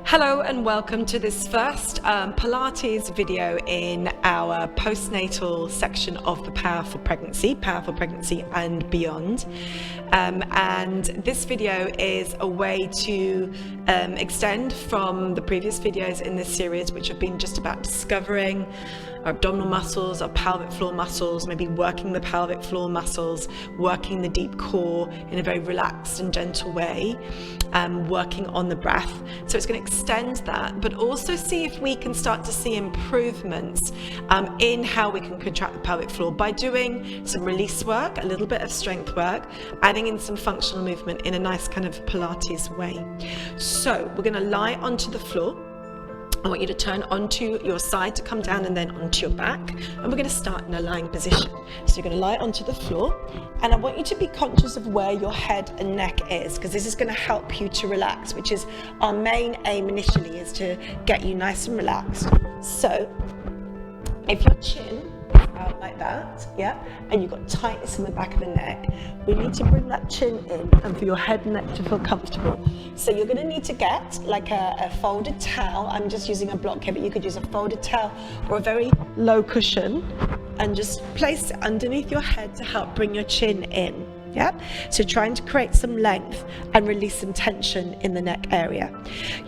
Hello and welcome to this first Pilates video in our postnatal section of the Powerful Pregnancy and Beyond. And this video is a way to extend from the previous videos in this series, which have been just about discovering our abdominal muscles, our pelvic floor muscles, maybe working the pelvic floor muscles, working the deep core in a very relaxed and gentle way, working on the breath. So it's going to extend that, but also see if we can start to see improvements in how we can contract the pelvic floor by doing some release work, a little bit of strength work, adding in some functional movement in a nice kind of Pilates way. So we're going to lie onto the floor. I want you to turn onto your side to come down and then onto your back, and we're going to start in a lying position. So you're going to lie onto the floor, and I want you to be conscious of where your head and neck is, because this is going to help you to relax, which is our main aim initially, is to get you nice and relaxed. So if your chin out like that, yeah, and you've got tightness in the back of the neck, we need to bring that chin in and for your head and neck to feel comfortable. So you're going to need to get like a folded towel. I'm just using a block here, but you could use a folded towel or a very low cushion and just place it underneath your head to help bring your chin in. Yeah, so trying to create some length and release some tension in the neck area.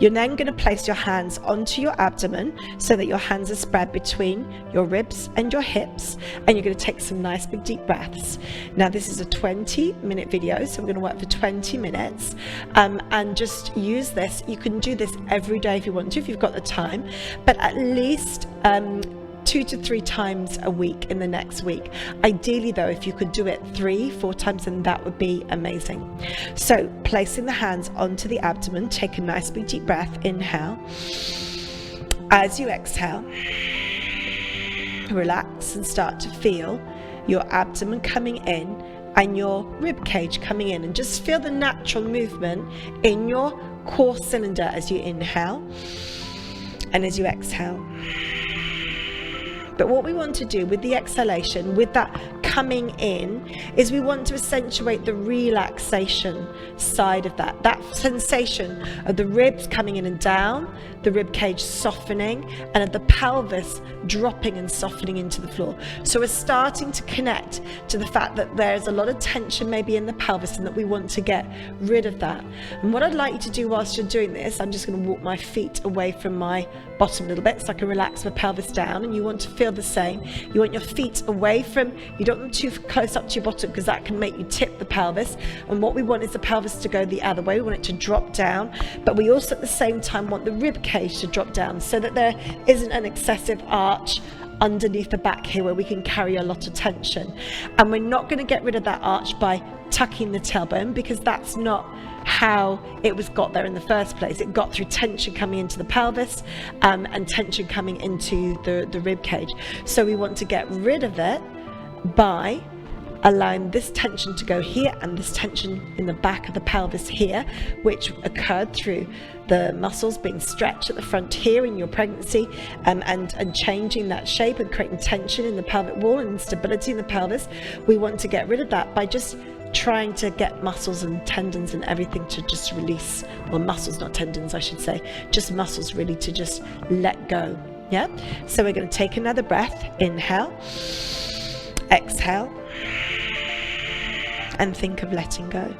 You're then going to place your hands onto your abdomen so that your hands are spread between your ribs and your hips, and you're going to take some nice big deep breaths. Now this is a 20-minute video, so we're going to work for 20 minutes and just use this. You can do this every day if you want to, if you've got the time, but at least 2 to 3 times a week in the next week. Ideally though, if you could do it 3-4 times, then that would be amazing. So placing the hands onto the abdomen, take a nice big deep breath, inhale. As you exhale, relax and start to feel your abdomen coming in and your rib cage coming in, and just feel the natural movement in your core cylinder as you inhale and as you exhale. But what we want to do with the exhalation, with that coming in, is we want to accentuate the relaxation side of that sensation of the ribs coming in and down, the rib cage softening, and of the pelvis dropping and softening into the floor. So we're starting to connect to the fact that there's a lot of tension maybe in the pelvis and that we want to get rid of that. And what I'd like you to do whilst you're doing this, I'm just going to walk my feet away from my bottom a little bit so I can relax my pelvis down, and you want to feel the same. You want your feet away from, you don't want them too close up to your bottom because that can make you tip the pelvis, and what we want is the pelvis to go the other way. We want it to drop down, but we also at the same time want the rib cage to drop down so that there isn't an excessive arch underneath the back here where we can carry a lot of tension. And we're not going to get rid of that arch by tucking the tailbone, because that's not how it was got there in the first place. It got through tension coming into the pelvis and tension coming into the rib cage. So we want to get rid of it by allowing this tension to go here and this tension in the back of the pelvis here, which occurred through the muscles being stretched at the front here in your pregnancy, and changing that shape and creating tension in the pelvic wall and instability in the pelvis. We want to get rid of that by just trying to get muscles and tendons and everything to just release. Well, muscles, not tendons, I should say, just muscles really to just let go. Yeah, so we're going to take another breath. Inhale, exhale, and think of letting go,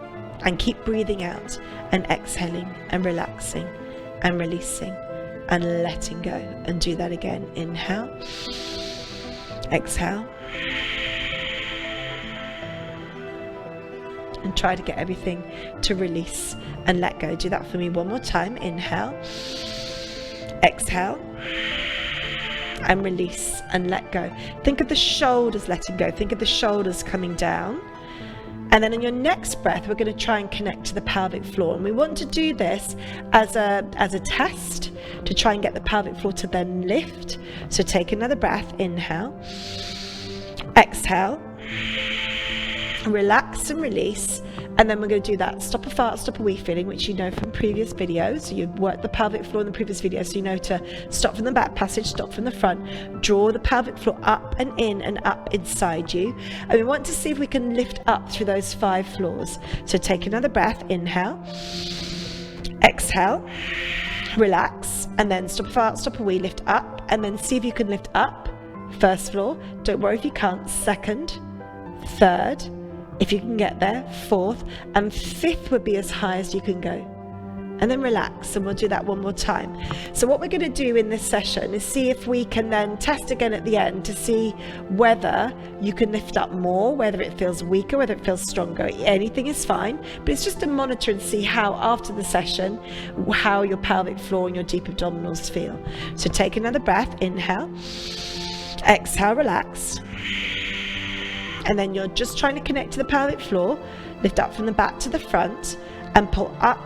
and keep breathing out and exhaling and relaxing and releasing and letting go, and do that again. Inhale, exhale, and try to get everything to release and let go. Do that for me one more time. Inhale, exhale, and release and let go. Think of the shoulders letting go. Think of the shoulders coming down. And then in your next breath, we're going to try and connect to the pelvic floor. And we want to do this as a test to try and get the pelvic floor to then lift. So take another breath. Inhale, exhale, relax and release. And then we're going to do that stop a fart, stop a wee feeling, which you know from previous videos. So you've worked the pelvic floor in the previous video, so you know to stop from the back passage, stop from the front, draw the pelvic floor up and in and up inside you. And we want to see if we can lift up through those 5 floors. So take another breath. Inhale, exhale, relax, and then stop a fart, stop a wee, lift up, and then see if you can lift up. First floor, don't worry if you can't. Second, third, if you can get there, fourth, and fifth would be as high as you can go. And then relax, and we'll do that one more time. So what we're going to do in this session is see if we can then test again at the end to see whether you can lift up more, whether it feels weaker, whether it feels stronger. Anything is fine, but it's just to monitor and see how after the session, how your pelvic floor and your deep abdominals feel. So take another breath, inhale, exhale, relax. And then you're just trying to connect to the pelvic floor, lift up from the back to the front, and pull up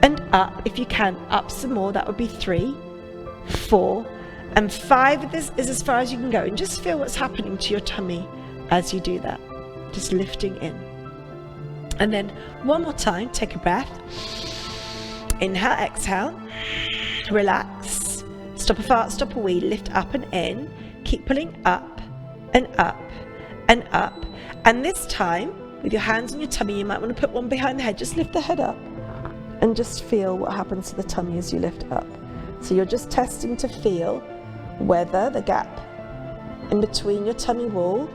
and up. If you can, up some more. That would be 3, 4, and 5. This is as far as you can go, and just feel what's happening to your tummy as you do that, just lifting in. And then one more time, take a breath, inhale, exhale, relax, stop a fart, stop a wee, lift up and in, keep pulling up and up and up. And this time with your hands on your tummy, you might want to put one behind the head. Just lift the head up and just feel what happens to the tummy as you lift up. So you're just testing to feel whether the gap in between your tummy wall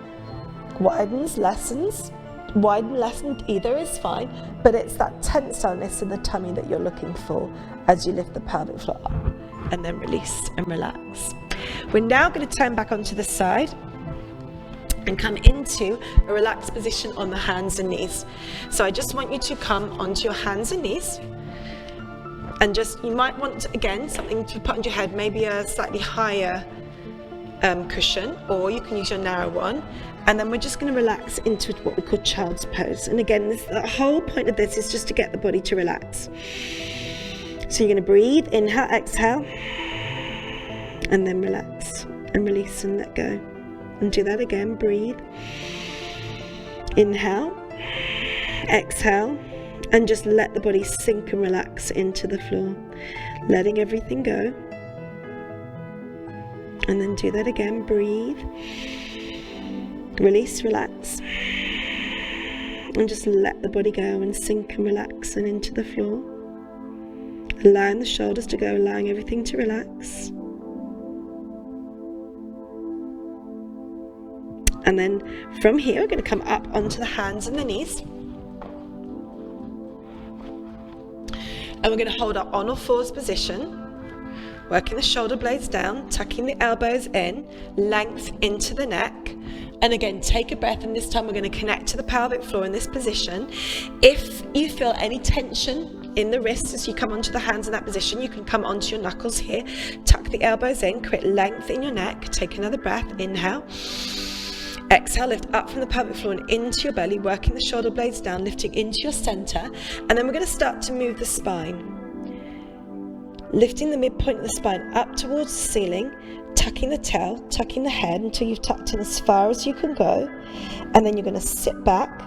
widens, lessens. Widen, lessened, either is fine, but it's that tenseness in the tummy that you're looking for as you lift the pelvic floor up, and then release and relax. We're now going to turn back onto the side and come into a relaxed position on the hands and knees. So I just want you to come onto your hands and knees, and just, you might want, again, something to put on your head, maybe a slightly higher cushion, or you can use your narrow one. And then we're just going to relax into what we call child's pose. And again, the whole point of this is just to get the body to relax. So you're going to breathe, inhale, exhale, and then relax and release and let go. And do that again, breathe, inhale, exhale, and just let the body sink and relax into the floor, letting everything go. And then do that again, breathe, release, relax, and just let the body go and sink and relax and into the floor, allowing the shoulders to go, allowing everything to relax. And then from here we're going to come up onto the hands and the knees, and we're going to hold our on all fours position, working the shoulder blades down, tucking the elbows in, length into the neck. And again, take a breath, and this time we're going to connect to the pelvic floor in this position. If you feel any tension in the wrists as you come onto the hands in that position, you can come onto your knuckles here, tuck the elbows in, create length in your neck. Take another breath, inhale, exhale, lift up from the pelvic floor and into your belly, working the shoulder blades down, lifting into your center. And then we're going to start to move the spine, lifting the midpoint of the spine up towards the ceiling, tucking the tail, tucking the head until you've tucked in as far as you can go. And then you're going to sit back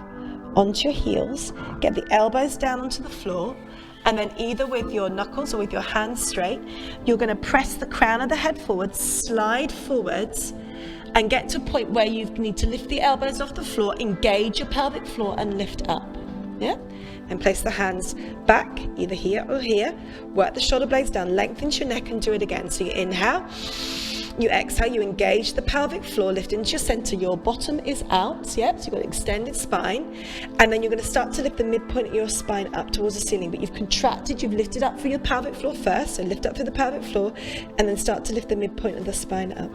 onto your heels, get the elbows down onto the floor, and then either with your knuckles or with your hands straight, you're going to press the crown of the head forward, slide forwards, and get to a point where you need to lift the elbows off the floor, engage your pelvic floor and lift up. Yeah? And place the hands back, either here or here. Work the shoulder blades down, lengthen your neck, and do it again. So you inhale, you exhale, you engage the pelvic floor, lift into your center, your bottom is out, yep, so you've got an extended spine, and then you're going to start to lift the midpoint of your spine up towards the ceiling, but you've contracted, you've lifted up through your pelvic floor first, so lift up through the pelvic floor, and then start to lift the midpoint of the spine up.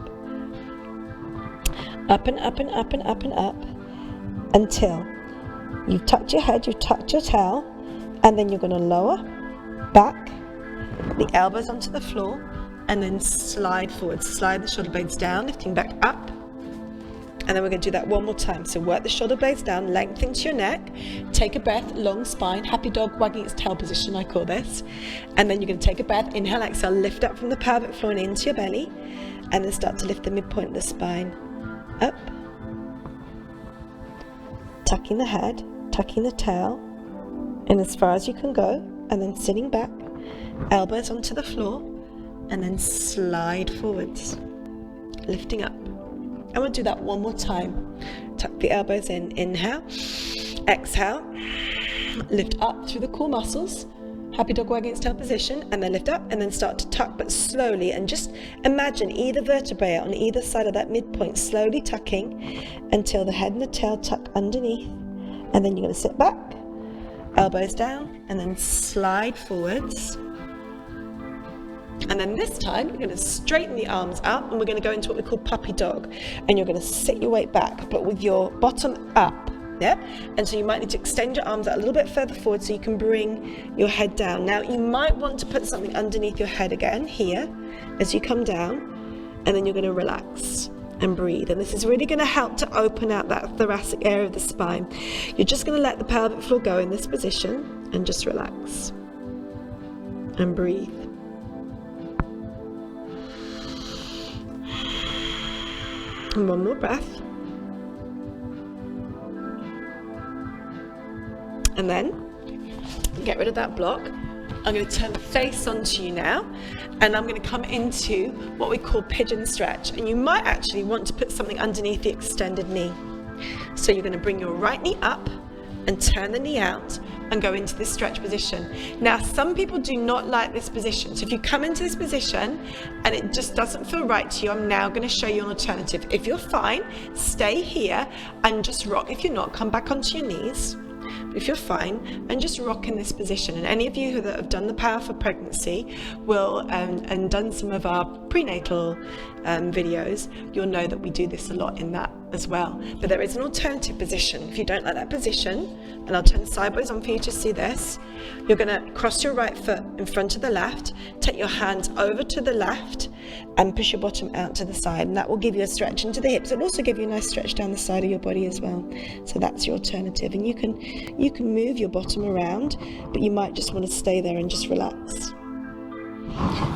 Up and up and up and up and up, until you've tucked your head, you've tucked your tail, and then you're going to lower back, the elbows onto the floor, and then slide forward, slide the shoulder blades down, lifting back up. And then we're going to do that one more time. So work the shoulder blades down, lengthen to your neck, take a breath, long spine, happy dog wagging its tail position, I call this. And then you're going to take a breath, inhale, exhale, lift up from the pelvic floor and into your belly, and then start to lift the midpoint of the spine up, tucking the head, tucking the tail, and as far as you can go, and then sitting back, elbows onto the floor, and then slide forwards, lifting up. And we'll do that one more time. Tuck the elbows in, inhale, exhale, lift up through the core muscles, Happy dog wagging its tail position, and then lift up and then start to tuck, but slowly, and just imagine either vertebrae on either side of that midpoint slowly tucking until the head and the tail tuck underneath. And then you're going to sit back, elbows down, and then slide forwards. And then this time you're going to straighten the arms up, and we're going to go into what we call puppy dog, and you're going to sit your weight back but with your bottom up. Yeah, and so you might need to extend your arms out a little bit further forward so you can bring your head down. Now you might want to put something underneath your head again here as you come down, and then you're going to relax and breathe. And this is really going to help to open out that thoracic area of the spine. You're just going to let the pelvic floor go in this position and just relax and breathe. And one more breath. And then get rid of that block. I'm going to turn the face onto you now, and I'm going to come into what we call pigeon stretch. And you might actually want to put something underneath the extended knee. So you're going to bring your right knee up and turn the knee out and go into this stretch position. Now, some people do not like this position. So if you come into this position and it just doesn't feel right to you, I'm now going to show you an alternative. If you're fine, stay here and just rock. If you're not, come back onto your knees. If you're fine, and just rock in this position. And any of you that have done the Power for Pregnancy will and done some of our prenatal videos, you'll know that we do this a lot in that as well. But there is an alternative position. If you don't like that position, and I'll turn sideways on for you to see this, you're going to cross your right foot in front of the left, take your hands over to the left, and push your bottom out to the side, and that will give you a stretch into the hips. It'll also give you a nice stretch down the side of your body as well. So that's your alternative, and you can move your bottom around, but you might just want to stay there and just relax.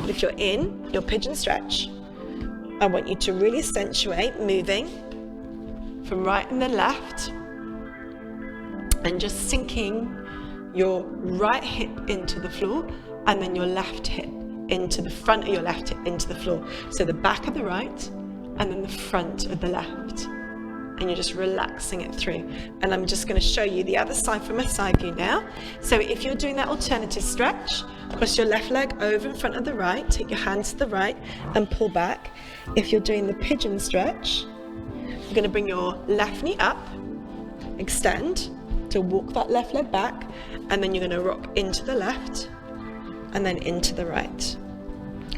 But if you're in your pigeon stretch, I want you to really accentuate moving from right and then left, and just sinking your right hip into the floor, and then your left hip into the front of your left hip into the floor. So the back of the right and then the front of the left. And you're just relaxing it through. And I'm just going to show you the other side from a side view now. So if you're doing that alternative stretch, cross your left leg over in front of the right, take your hands to the right and pull back. If you're doing the pigeon stretch, you're going to bring your left knee up, extend to walk that left leg back, and then you're going to rock into the left and then into the right,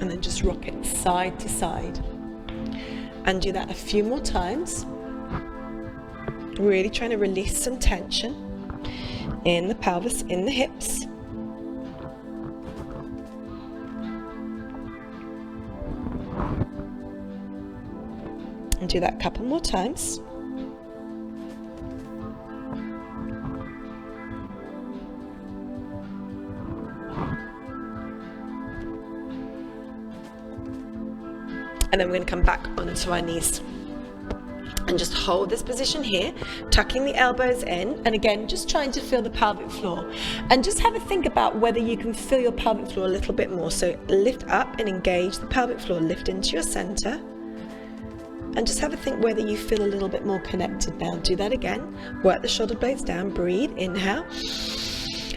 and then just rock it side to side, and do that a few more times, really trying to release some tension in the pelvis, in the hips. And do that a couple more times. And then we're going to come back onto our knees and just hold this position here, tucking the elbows in, and again just trying to feel the pelvic floor, and just have a think about whether you can feel your pelvic floor a little bit more. So lift up and engage the pelvic floor, lift into your center, and just have a think whether you feel a little bit more connected now. Do that again. Work the shoulder blades down, breathe, inhale,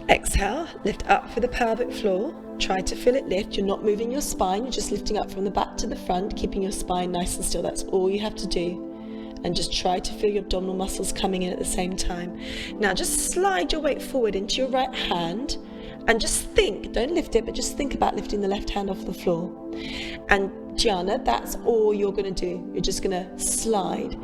exhale, lift up for the pelvic floor. Try to feel it lift. You're not moving your spine, you're just lifting up from the back to the front, keeping your spine nice and still. That's all you have to do. And just try to feel your abdominal muscles coming in at the same time. Now just slide your weight forward into your right hand and just think, don't lift it, but just think about lifting the left hand off the floor. And Gianna, that's all you're going to do. You're just going to slide.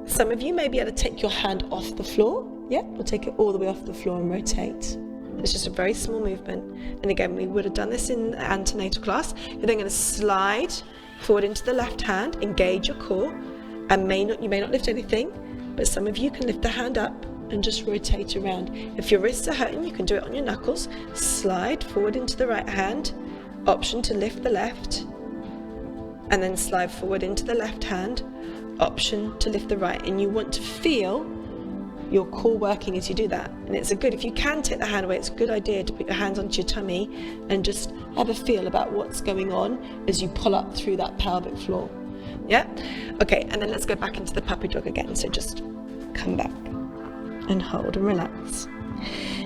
Some of you may be able to take your hand off the floor. Yeah, we'll take it all the way off the floor and rotate. It's just a very small movement. And again, we would have done this in the antenatal class. You're then going to slide forward into the left hand, engage your core, and you may not lift anything, but some of you can lift the hand up and just rotate around. If your wrists are hurting, you can do it on your knuckles. Slide forward into the right hand, option to lift the left, and then slide forward into the left hand, option to lift the right. And you want to feel your core working as you do that. And it's if you can take the hand away, it's a good idea to put your hands onto your tummy and just have a feel about what's going on as you pull up through that pelvic floor. Yeah? Okay, and then let's go back into the puppy dog again. So just come back and hold and relax.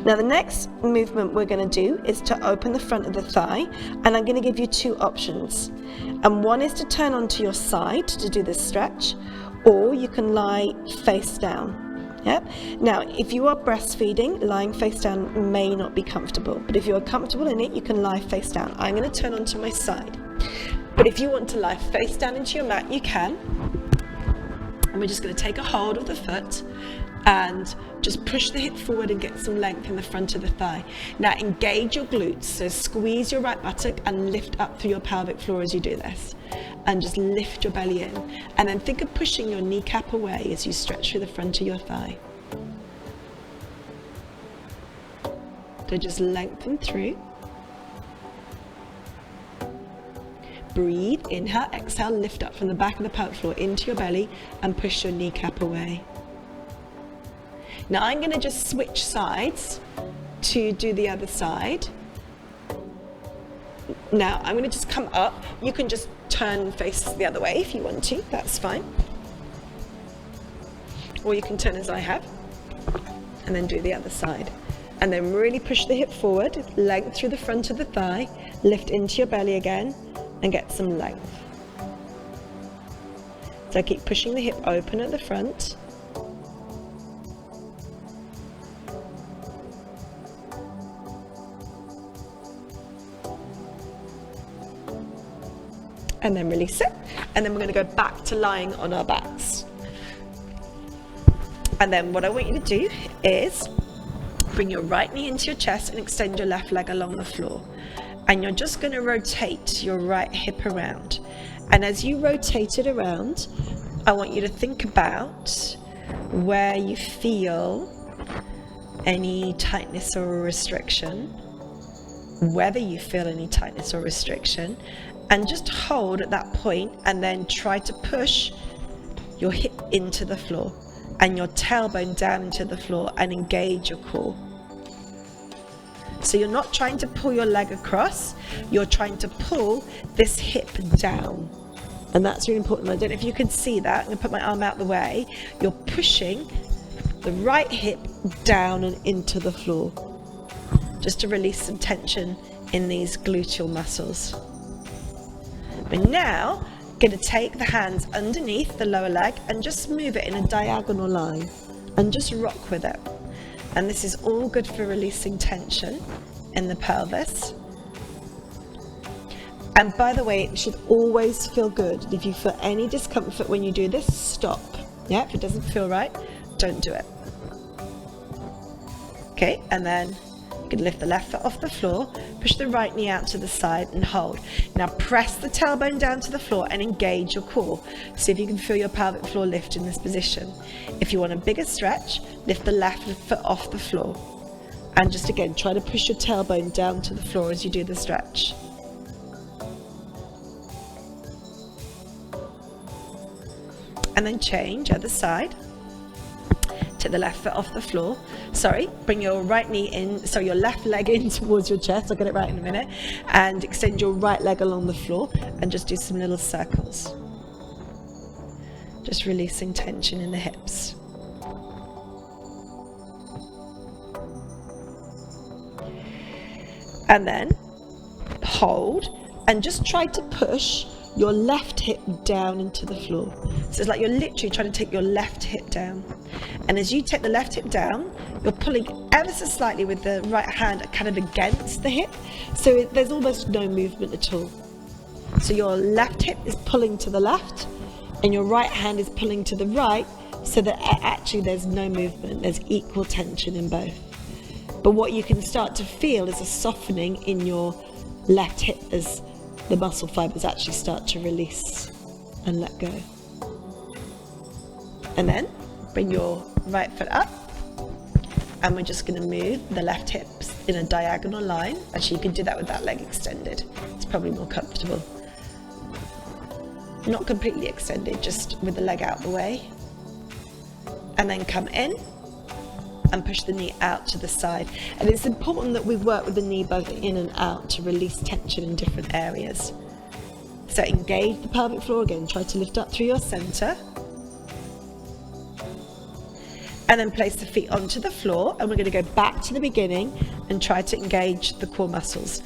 Now the next movement we're going to do is to open the front of the thigh, and I'm going to give you two options. And one is to turn onto your side to do this stretch, or you can lie face down. Yep. Now, if you are breastfeeding, lying face down may not be comfortable, but if you are comfortable in it, you can lie face down. I'm going to turn onto my side, but if you want to lie face down into your mat, you can. And we're just going to take a hold of the foot and just push the hip forward and get some length in the front of the thigh. Now engage your glutes, so squeeze your right buttock and lift up through your pelvic floor as you do this. And just lift your belly in. And then think of pushing your kneecap away as you stretch through the front of your thigh. So just lengthen through. Breathe, inhale, exhale, lift up from the back of the pelvic floor into your belly and push your kneecap away. Now I'm going to just switch sides to do the other side. Now I'm going to just come up. You can just turn and face the other way if you want to, that's fine. Or you can turn as I have and then do the other side. And then really push the hip forward, length through the front of the thigh, lift into your belly again and get some length. So keep pushing the hip open at the front. And then release it, and then we're going to go back to lying on our backs. And then what I want you to do is bring your right knee into your chest and extend your left leg along the floor, and you're just going to rotate your right hip around. And as you rotate it around, I want you to think about where you feel any tightness or restriction, whether you feel any tightness or restriction, and just hold at that point, and then try to push your hip into the floor and your tailbone down into the floor and engage your core. So you're not trying to pull your leg across, you're trying to pull this hip down. And that's really important. I don't know if you can see that. I'm going to put my arm out the way. You're pushing the right hip down and into the floor, just to release some tension in these gluteal muscles. But now, going to take the hands underneath the lower leg and just move it in a diagonal line and just rock with it. And this is all good for releasing tension in the pelvis. And by the way, it should always feel good. If you feel any discomfort when you do this, stop. Yeah, if it doesn't feel right, don't do it. Okay, and then you can lift the left foot off the floor, push the right knee out to the side and hold. Now press the tailbone down to the floor and engage your core. See if you can feel your pelvic floor lift in this position. If you want a bigger stretch, lift the left foot off the floor. And just again, try to push your tailbone down to the floor as you do the stretch. And then change other side. Take the left foot off the floor. Bring your right knee in, your left leg in towards your chest. I'll get it right in a minute. And extend your right leg along the floor and just do some little circles. Just releasing tension in the hips. And then hold and just try to push your left hip down into the floor. So it's like you're literally trying to take your left hip down. And as you take the left hip down, you're pulling ever so slightly with the right hand kind of against the hip. So there's almost no movement at all. So your left hip is pulling to the left and your right hand is pulling to the right, so that actually there's no movement. There's equal tension in both. But what you can start to feel is a softening in your left hip as the muscle fibers actually start to release and let go. And then bring your right foot up, and we're just going to move the left hips in a diagonal line. Actually, you can do that with that leg extended. It's probably more comfortable. Not completely extended, just with the leg out the way. And then come in and push the knee out to the side. And it's important that we work with the knee both in and out to release tension in different areas. So engage the pelvic floor again. Try to lift up through your center. And then place the feet onto the floor, and we're going to go back to the beginning and try to engage the core muscles.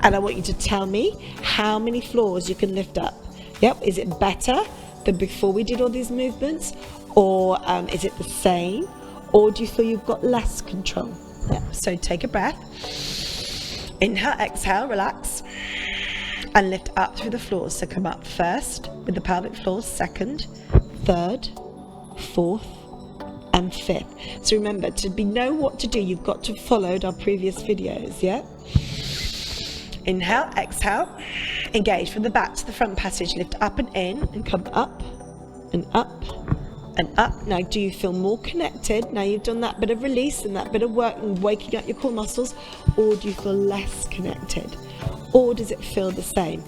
And I want you to tell me how many floors you can lift up. Yep, is it better than before we did all these movements, or is it the same, or do you feel you've got less control? Yep. So take a breath, inhale, exhale, relax, and lift up through the floors. So come up first with the pelvic floor, second, third, fourth, and fifth. So remember, to know what to do, you've got to have followed our previous videos, yeah? Inhale, exhale, engage from the back to the front passage, lift up and in, and come up and up and up. Now, do you feel more connected now you've done that bit of release and that bit of work and waking up your core muscles, or do you feel less connected, or does it feel the same?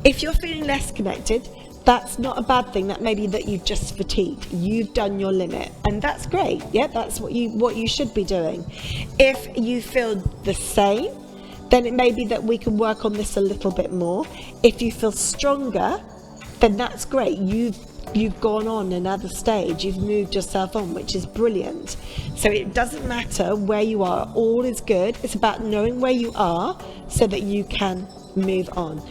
If you're feeling less connected, that's not a bad thing. That may be that you've just fatigued. You've done your limit, and that's great. Yeah, that's what you should be doing. If you feel the same, then it may be that we can work on this a little bit more. If you feel stronger, then that's great. You've gone on another stage. You've moved yourself on, which is brilliant. So it doesn't matter where you are. All is good. It's about knowing where you are so that you can move on.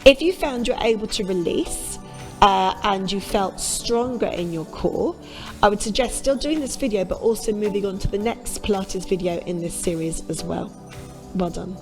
If you found you're able to release, and you felt stronger in your core, I would suggest still doing this video, but also moving on to the next Pilates video in this series as well. Well done.